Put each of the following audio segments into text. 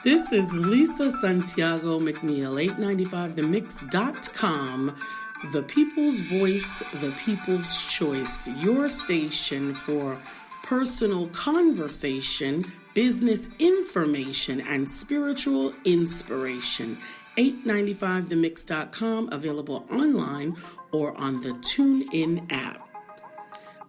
This is Lisa Santiago McNeil, 895themix.com, the people's voice, the people's choice, your station for personal conversation, business information, and spiritual inspiration. 895themix.com, available online or on the TuneIn app.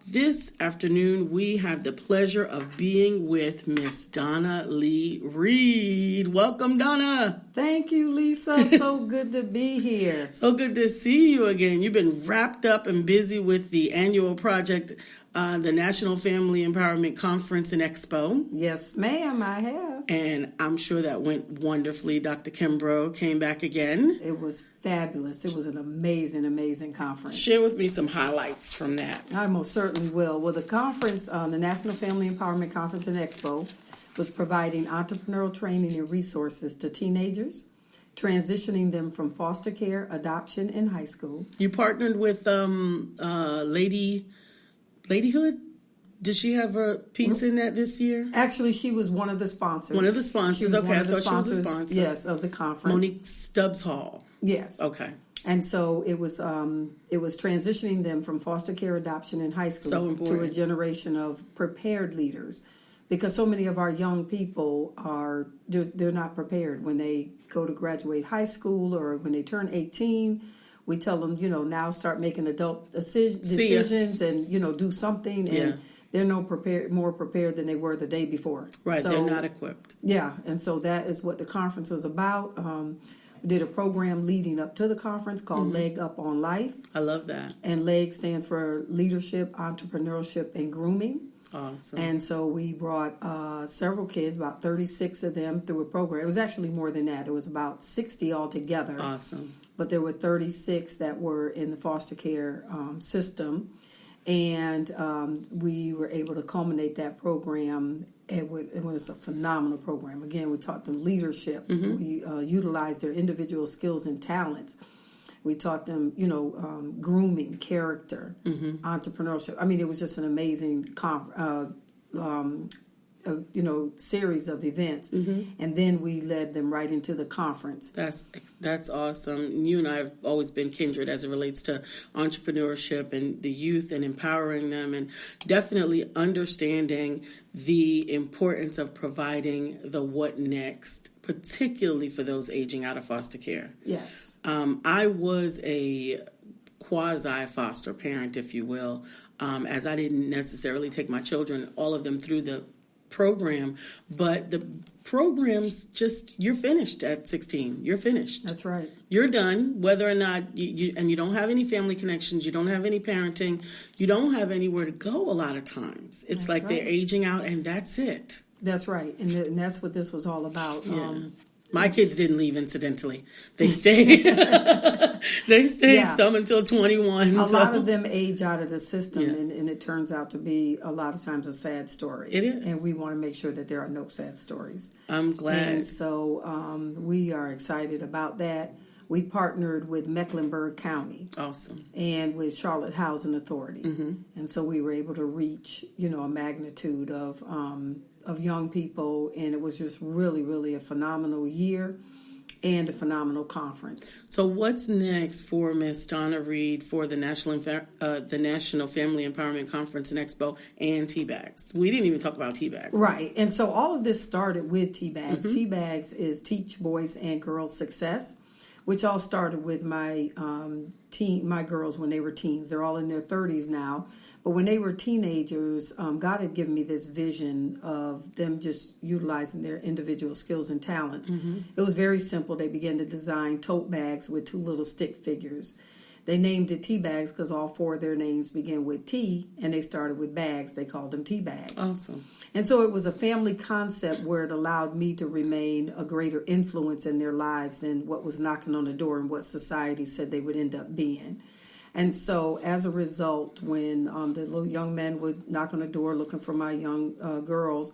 This afternoon, we have the pleasure of being with Miss Donna Lee Reed. Welcome, Donna. Thank you, Lisa. So good to be here. So good to see you again. You've been wrapped up and busy with the annual project, the National Family Empowerment Conference and Expo. Yes, ma'am, I have. And I'm sure that went wonderfully. Dr. Kimbrough came back again. It was fabulous. It was an amazing, amazing conference. Share with me some highlights from that. I most certainly will. Well, the conference, the National Family Empowerment Conference and Expo, was providing entrepreneurial training and resources to teenagers, transitioning them from foster care, adoption, and high school. You partnered with Ladyhood? Did she have a piece in that this year? Actually, she was one of the sponsors. One of the sponsors. Okay, I thought she was a sponsor. Yes, of the conference. Monique Stubbs Hall. Yes. Okay. And so it was transitioning them from foster care, adoption, and high school to a generation of prepared leaders, because so many of our young people they're not prepared when they go to graduate high school or when they turn 18. We tell them, now start making adult decisions and do something, and they're more prepared than they were the day before. Right, so, they're not equipped. Yeah, and so that is what the conference was about. We did a program leading up to the conference called Leg Up on Life. I love that. And LEG stands for Leadership, Entrepreneurship, and Grooming. Awesome. And so we brought several kids, about 36 of them, through a program. It was actually more than that. It was about 60 altogether. Awesome. But there were 36 that were in the foster care system. And we were able to culminate that program. It was a phenomenal program. Again, we taught them leadership. We utilized their individual skills and talents. We taught them, grooming, character, entrepreneurship. I mean, it was just an amazing series of events. And then we led them right into the conference. That's awesome. You and I have always been kindred as it relates to entrepreneurship and the youth and empowering them, and definitely understanding the importance of providing the what next, particularly for those aging out of foster care. Yes. I was a quasi-foster parent, if you will, as I didn't necessarily take my children, all of them, through the program, but the program's just, you're finished at 16. You're finished. That's right. You're done, whether or not you don't have any family connections, you don't have any parenting, you don't have anywhere to go a lot of times. It's like they're aging out and that's it. That's right. And that's what this was all about. Yeah. My kids didn't leave, incidentally. They stayed. They stayed some until 21. A lot of them age out of the system, and it turns out to be a lot of times a sad story. It is. And we want to make sure that there are no sad stories. I'm glad. And so we are excited about that. We partnered with Mecklenburg County. Awesome. And with Charlotte Housing Authority. And so we were able to reach, a magnitude of young people, and it was just really, really a phenomenal year and a phenomenal conference. So what's next for Miss Donna Reed for the National Family Empowerment Conference and Expo and T-Bags? We didn't even talk about T-Bags. Right, and so all of this started with T-Bags. T-Bags is Teach Boys and Girls Success, which all started with my girls when they were teens. They're all in their 30s now. But when they were teenagers, God had given me this vision of them just utilizing their individual skills and talents. It was very simple. They began to design tote bags with two little stick figures. They named it T-Bags because all four of their names began with T, and they started with bags. They called them T-Bags. Awesome. And so it was a family concept where it allowed me to remain a greater influence in their lives than what was knocking on the door and what society said they would end up being. And so as a result, when the little young men would knock on the door looking for my young girls,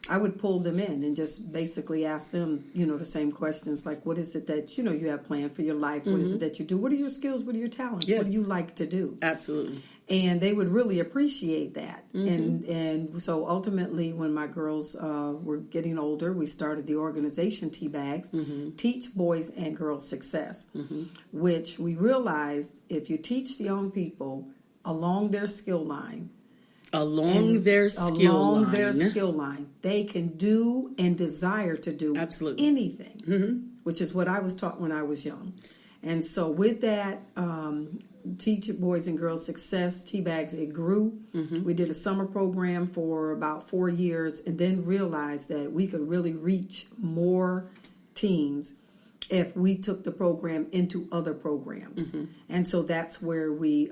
I would pull them in and just basically ask them, the same questions like, what is it that, you have planned for your life? What is it that you do? What are your skills? What are your talents? Yes. What do you like to do? Absolutely. And they would really appreciate that. And so ultimately, when my girls were getting older, we started the organization T-Bags, Teach Boys and Girls Success, which we realized if you teach the young people along their skill line, their skill line, they can do and desire to do anything, which is what I was taught when I was young. And so with that, Teach Boys and Girls Success, T-Bags, it grew. We did a summer program for about 4 years and then realized that we could really reach more teens if we took the program into other programs. And so that's where we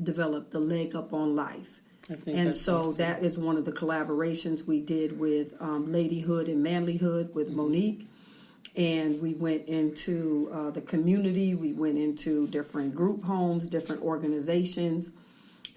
developed the Leg Up on Life. And so awesome. That is one of the collaborations we did with Ladyhood and Manlyhood with Monique. And we went into the community. We went into different group homes, different organizations,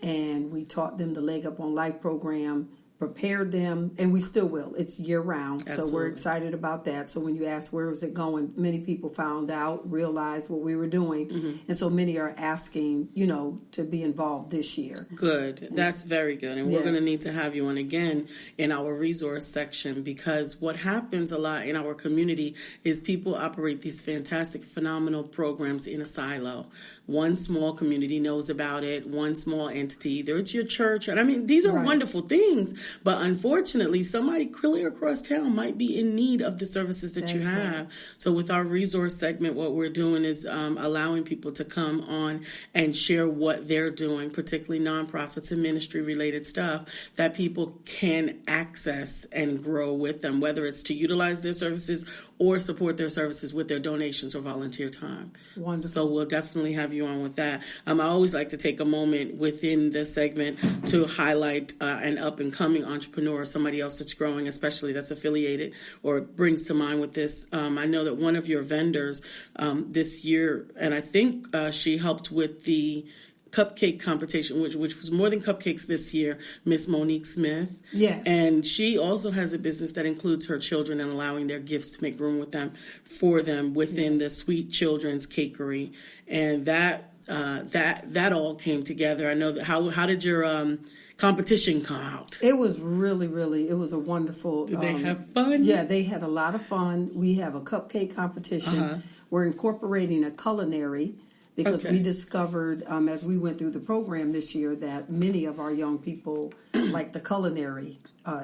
and we taught them the Leg Up on Life program, prepared them, and we still will. It's year round, so we're excited about that. So when you ask where was it going, many people found out, realized what we were doing, and so many are asking, to be involved this year. Good. That's very good, and we're going to need to have you on again in our resource section, because what happens a lot in our community is people operate these fantastic, phenomenal programs in a silo. One small community knows about it, one small entity, either it's your church, and I mean, these are wonderful things. But unfortunately, somebody clear across town might be in need of the services that you have. Right. So with our resource segment, what we're doing is allowing people to come on and share what they're doing, particularly nonprofits and ministry-related stuff that people can access and grow with them, whether it's to utilize their services or support their services with their donations or volunteer time. Wonderful. So we'll definitely have you on with that. I always like to take a moment within this segment to highlight an up-and-coming entrepreneur, somebody else that's growing, especially that's affiliated or brings to mind with this. I know that one of your vendors this year, and I think she helped with the cupcake competition, which was more than cupcakes this year, Miss Monique Smith. Yes. And she also has a business that includes her children and allowing their gifts to make room for them within the Sweet Children's Cakery. And that all came together. I know that how did your competition come out? It was really, it was a wonderful. Did they have fun? Yeah, they had a lot of fun. We have a cupcake competition. We're incorporating a culinary, because we discovered as we went through the program this year that many of our young people like the culinary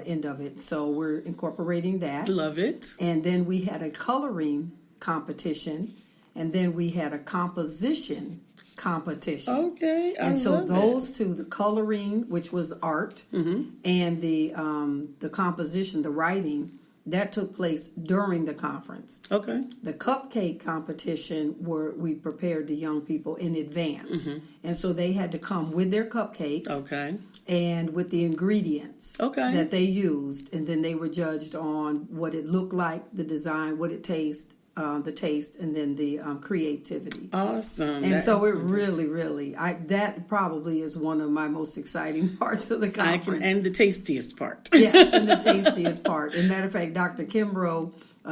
end of it. So we're incorporating that. Love it. And then we had a coloring competition, and then we had a composition competition. Okay, and so those two, the coloring, which was art, and the composition, the writing, that took place during the conference. Okay. The cupcake competition, where we prepared the young people in advance. And so they had to come with their cupcakes. Okay. And with the ingredients that they used. And then they were judged on what it looked like, the design, what it tastes, the taste, and then the creativity. Awesome. And so it really, that probably is one of my most exciting parts of the conference. And the tastiest part. Yes, and the tastiest part. As a matter of fact, Dr. Kimbrough,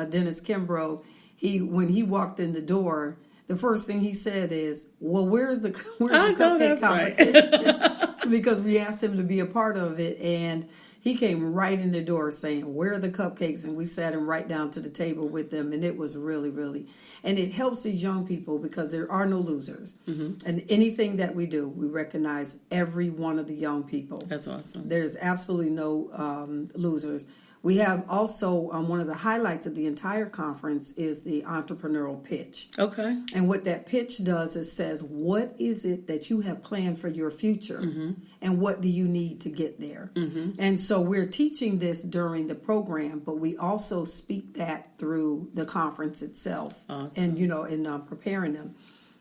Dennis Kimbrough, when he walked in the door, the first thing he said is, well, where's the cupcake competition? Right. Because we asked him to be a part of it, and he came right in the door saying, where are the cupcakes? And we sat him right down to the table with them. And it was really, and it helps these young people because there are no losers. And anything that we do, we recognize every one of the young people. That's awesome. There's absolutely no losers. We have also, one of the highlights of the entire conference is the entrepreneurial pitch. Okay. And what that pitch does is says, what is it that you have planned for your future? And what do you need to get there? And so we're teaching this during the program, but we also speak that through the conference itself. Awesome. And preparing them.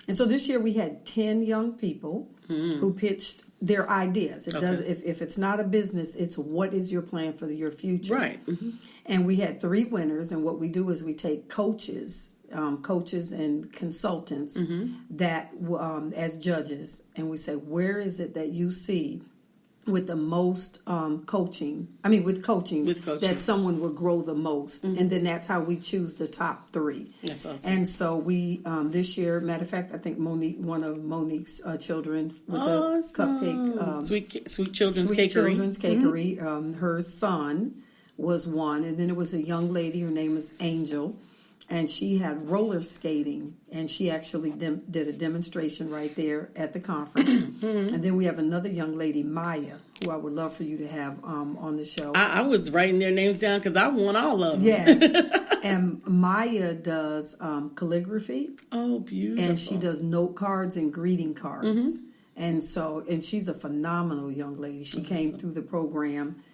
And so this year we had 10 young people who pitched their ideas. It does. If it's not a business, it's what is your plan for your future? Right. And we had 3 winners. And what we do is we take coaches and consultants that as judges, and we say, where is it that you see with the most coaching. I mean, with coaching, that someone will grow the most. And then that's how we choose the top 3. That's awesome. And so we, this year, matter of fact, I think Monique, one of Monique's children with the cupcake. Sweet Children's Sweet Cakery. Children's Cakery. Her son was one. And then it was a young lady, her name was Angel. And she had roller skating, and she actually did a demonstration right there at the conference. And then we have another young lady, Maya, who I would love for you to have on the show. I was writing their names down because I want all of them. Yes. And Maya does calligraphy. Oh, beautiful. And she does note cards and greeting cards. And she's a phenomenal young lady. She came through the program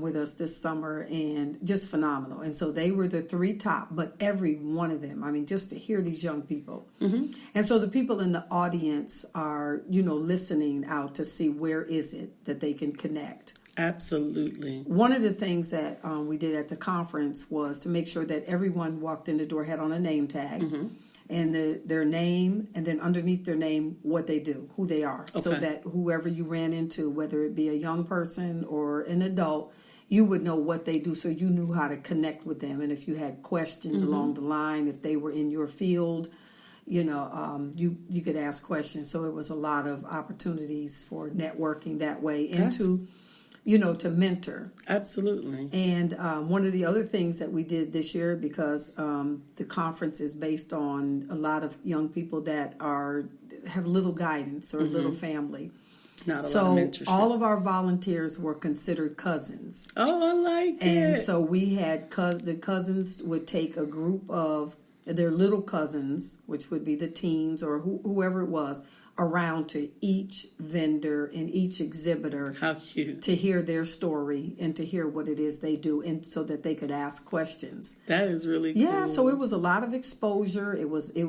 with us this summer, and just phenomenal. And so they were the 3 top, but every one of them, I mean, just to hear these young people. And so the people in the audience are, listening out to see where is it that they can connect. Absolutely. One of the things that we did at the conference was to make sure that everyone walked in the door had on a name tag. And their name, and then underneath their name, what they do, who they are. Okay. So that whoever you ran into, whether it be a young person or an adult, you would know what they do, so you knew how to connect with them. And if you had questions along the line, if they were in your field, you could ask questions. So it was a lot of opportunities for networking that way, and to mentor. Absolutely. And one of the other things that we did this year, because the conference is based on a lot of young people that have little guidance or little family. Not a lot of mentorship. All of our volunteers were considered cousins. Oh, I like it. And so we had the cousins would take a group of their little cousins, which would be the teens or whoever it was, around to each vendor and each exhibitor. How cute. To hear their story and to hear what it is they do, and so that they could ask questions. That is really cool. Yeah, so it was a lot of exposure. It was a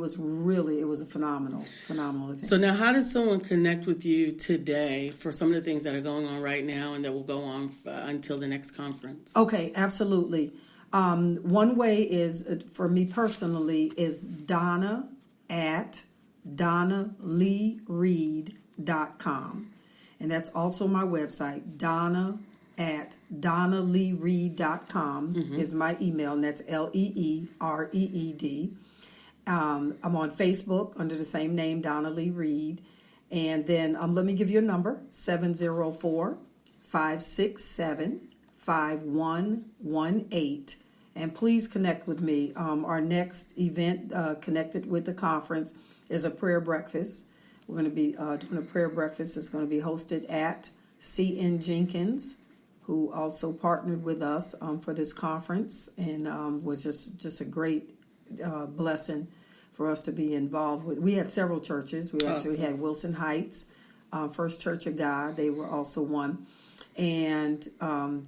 phenomenal event. So now, how does someone connect with you today for some of the things that are going on right now and that will go on until the next conference? Okay, absolutely. One way is, for me personally, is Donna at DonnaLeeReed.com. And that's also my website, Donna at DonnaLeeReed.com is my email, and that's LeeReed. I'm on Facebook under the same name, Donna Lee Reed. And then let me give you a number, 704-567-5118. And please connect with me. Our next event connected with the conference is a prayer breakfast. We're going to be doing a prayer breakfast. It's going to be hosted at C.N. Jenkins, who also partnered with us for this conference, and was just a great blessing for us to be involved with. We had several churches. We actually had Wilson Heights, First Church of God. They were also one. And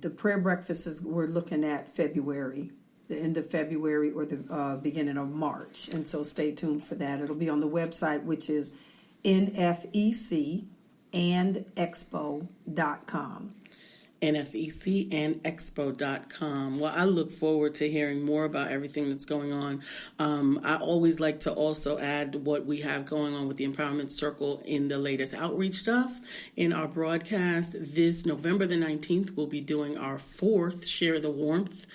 the prayer breakfasts we're looking at February, the end of February or the beginning of March. And so stay tuned for that. It'll be on the website, which is NFEC&Expo.com. NFEC&Expo.com. Well, I look forward to hearing more about everything that's going on. I always like to also add what we have going on with the Empowerment Circle in the latest outreach stuff in our broadcast. This November the 19th, we'll be doing our 4th Share the Warmth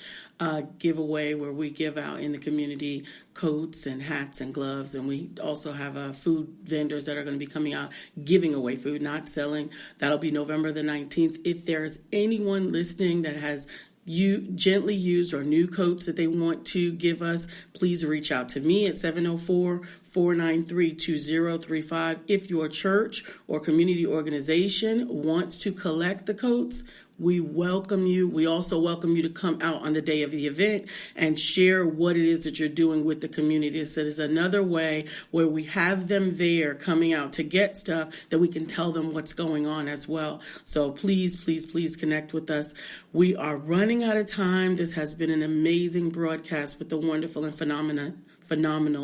giveaway, where we give out in the community coats and hats and gloves, and we also have food vendors that are going to be coming out giving away food, not selling. That'll be November the 19th. If there's anyone listening that has gently used or new coats that they want to give us, please reach out to me at 704-493-2035. If your church or community organization wants to collect the coats, we welcome you. We also welcome you to come out on the day of the event and share what it is that you're doing with the community. So there's another way where we have them there coming out to get stuff that we can tell them what's going on as well. So please, please, please connect with us. We are running out of time. This has been an amazing broadcast with the wonderful and phenomenal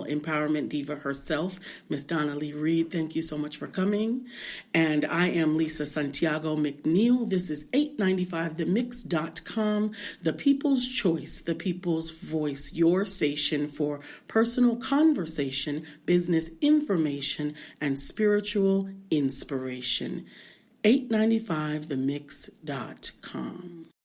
empowerment diva herself, Miss Donna Lee Reed. Thank you so much for coming. And I am Lisa Santiago McNeil. This is 895themix.com, the people's choice, the people's voice, your station for personal conversation, business information, and spiritual inspiration. 895themix.com.